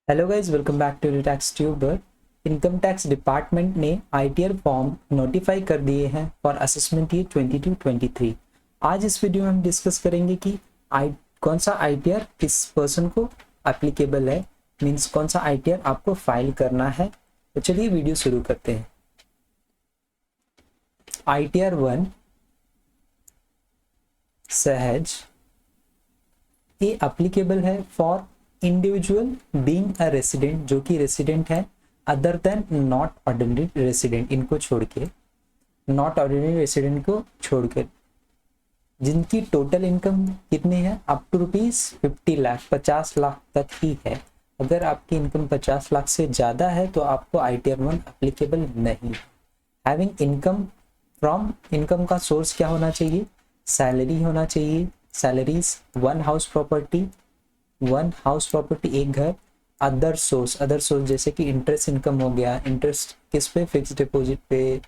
Hello guys, welcome back to tax tuber. Income tax department ने ITR form notify कर दिए हैं for assessment year 22-23। आज इस वीडियो में हम डिस्कस करेंगे कि कौन सा आईटीआर किस पर्सन को एप्लीकेबल है, मींस कौन सा आईटीआर आपको फाइल करना है। तो चलिए वीडियो शुरू करते हैं। आईटीआर 1 सहज ये एप्लीकेबल है for individual being a resident, जो कि रेसिडेंट है other than not ordinary resident, इनको छोड़ के, नॉट ऑर्डिनरी रेसिडेंट को छोड़कर, जिनकी टोटल इनकम कितनी है अप टू ₹50 लाख, 50 लाख तक ही है। अगर आपकी इनकम 50 लाख से ज़्यादा है तो आपको आईटीआर 1 एप्लीकेबल नहीं है। हैविंग इनकम फ्रॉम, इनकम का सोर्स क्या होना चाहिए? सैलरी होना चाहिए। सैलरीज, वन हाउस प्रॉपर्टी एक घर। अदर सोर्स जैसे कि इंटरेस्ट इनकम हो गया, इंटरेस्ट किस पे? फिक्स डिपॉजिट पे,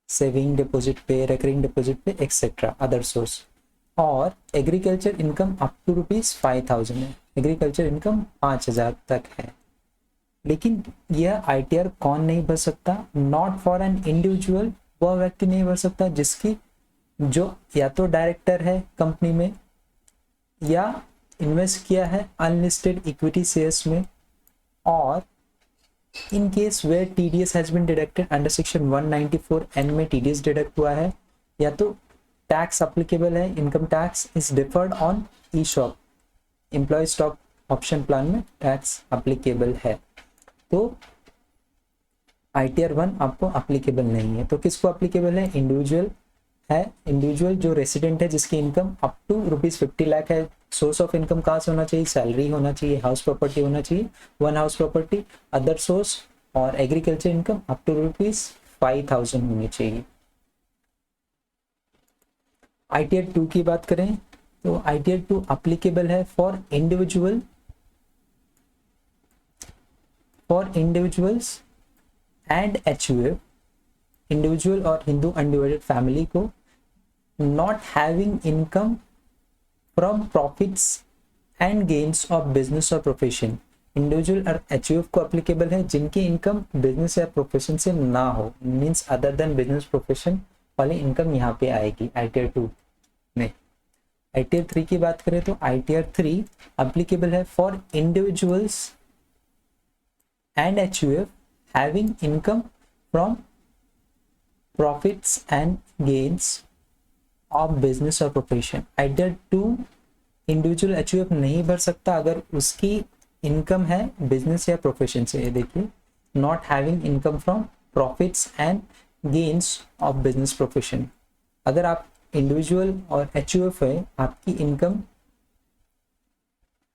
सेविंग डिपॉजिट पे, रिकरिंग डिपॉजिट पे, एक्सेट्रा अदर सोर्स। और एग्रीकल्चर इनकम अप टू ₹5,000 है, एग्रीकल्चर इनकम 5,000 तक है। लेकिन यह आईटीआर कौन नहीं भर सकता? नॉट फॉर एन इंडिविजुअल, वह व्यक्ति नहीं भर सकता जिसकी जो या तो डायरेक्टर है कंपनी में या इन्वेस्ट किया है अनलिस्टेड इक्विटी शेयर्स में, और in case where TDS has been deducted under section 194N में टीडीएस डिडक्ट हुआ है, या तो टैक्स अप्लीकेबल है, income tax is deferred on ESOP, employ stock option plan में टैक्स अप्लीकेबल है, तो आईटीआर 1 आपको अप्लीकेबल नहीं है। तो किसको अप्लीकेबल है? इंडिविजुअल है, इंडिविजुअल जो रेसिडेंट है जिसकी इनकम अप टू ₹50 लाख है। सोर्स ऑफ इनकम कहाँ से होना चाहिए? सैलरी होना चाहिए, हाउस प्रॉपर्टी होना चाहिए, one house property, other source, और एग्रीकल्चर इनकम अप टू ₹5,000 होनी चाहिए। आईटीआर 2 की बात करें तो आईटीआर 2 अप्लीकेबल है for individuals and HUF, individual और हिंदू अनडिवाइडेड फैमिली को not having income from profits and gains of business or profession। Individual और एचयूएफ को एप्लीकेबल है जिनकी इनकम बिजनेस या प्रोफेशन से ना हो, means other than business profession वाली इनकम यहाँ पे आएगी आईटीआर 2 में। आईटीआर 3 की बात करें तो आईटीआर 3 एप्लीकेबल है for individuals and HUF having income from profits and gains of business और प्रोफेशन। आईटीआर 2 इंडिविजुअल एचयूएफ नहीं भर सकता अगर उसकी इनकम है बिजनेस या प्रोफेशन से। ये देखिए, not having income from profits and gains of business profession. अगर आप इंडिविजुअल और एचयूएफ है, आपकी इनकम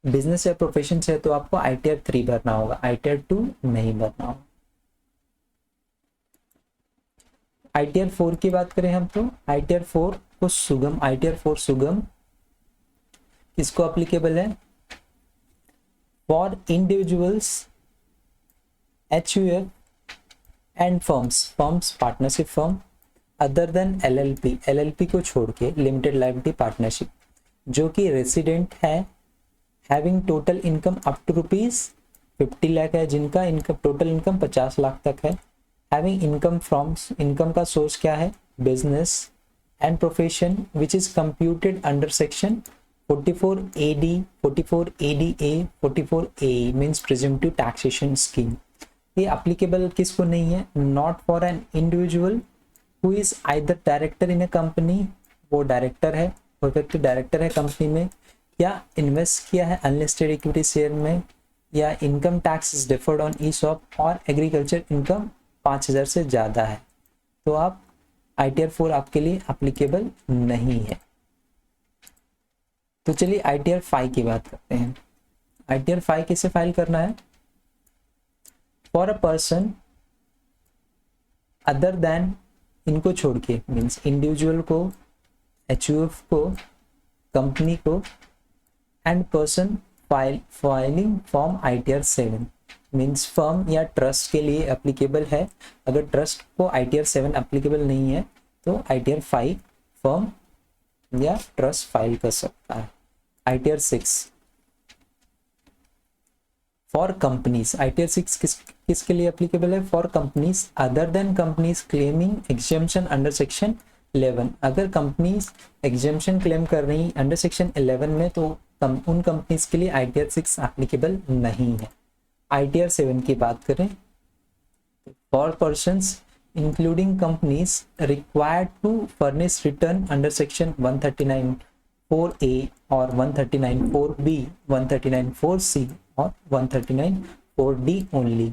बिजनेस या प्रोफेशन से है, तो आपको आईटीआर 3 भरना होगा, आईटीआर 2 नहीं भरना होगा। आईटीआर 4 की बात करें हम तो आईटीआर 4 को सुगम, आईटीआर 4 सुगम किसको अप्लीकेबल है? For individuals, HUF and firms partnership firm other than LLP को छोड़ के, लिमिटेड लायबिलिटी पार्टनरशिप, जो कि रेसिडेंट है, having total income up to ₹50 lakh है, जिनका इनकम टोटल इनकम 50 लाख तक है। हैविंग इनकम फ्रॉम, इनकम का सोर्स क्या है? Business and profession which is computed under section 44AD, 44ADA, 44AE means presumptive taxation scheme। ये applicable किसको नहीं है? not for an individual who is either director in a company, वो director है, वो व्यक्ति डायरेक्टर है कंपनी में, या इन्वेस्ट किया है अनलिस्टेड इक्विटी शेयर में, या income tax is deferred on ESOP, और एग्रीकल्चर इनकम 5,000 से ज़्यादा है, तो आप आईटीआर 4 आपके लिए एप्लीकेबल नहीं है। तो चलिए आईटीआर 5 की बात करते हैं। आईटीआर 5 कैसे फाइल करना है? For a person other than, इनको छोड़ के, मीन्स इंडिविजुअल को, एचयूएफ को, कंपनी को, and person filing form ITR 7, means firm या ट्रस्ट के लिए एप्लीकेबल है। अगर ट्रस्ट को आईटीआर 7 एप्लीकेबल नहीं है तो आईटीआर 5 फर्म या ट्रस्ट फाइल कर सकता है। आईटीआर 6 फॉर कंपनीज ITR 6 किसके लिए एप्लीकेबल है? For companies other than companies claiming exemption under section 11। अगर कंपनीज एग्जेम्पशन क्लेम कर रही अंडर सेक्शन 11 में तो उन कंपनीज के लिए ITR 6 एप्लीकेबल नहीं है। ITR 7 की बात करें, for persons including companies required to furnish return under section 139(4)A और 139(4)B, 139(4)C और 139(4)D ओनली,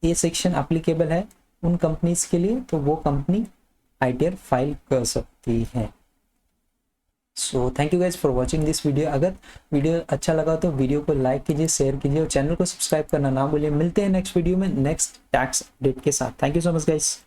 ये सेक्शन एप्लीकेबल है उन कंपनीज के लिए, तो वो कंपनी ITR फाइल कर सकती है। So thank you guys for watching this video. अगर वीडियो अच्छा लगा तो वीडियो को लाइक कीजिए, शेयर कीजिए और चैनल को सब्सक्राइब करना ना भूलिए। मिलते हैं नेक्स्ट वीडियो में नेक्स्ट टैक्स अपडेट के साथ। Thank you so much guys.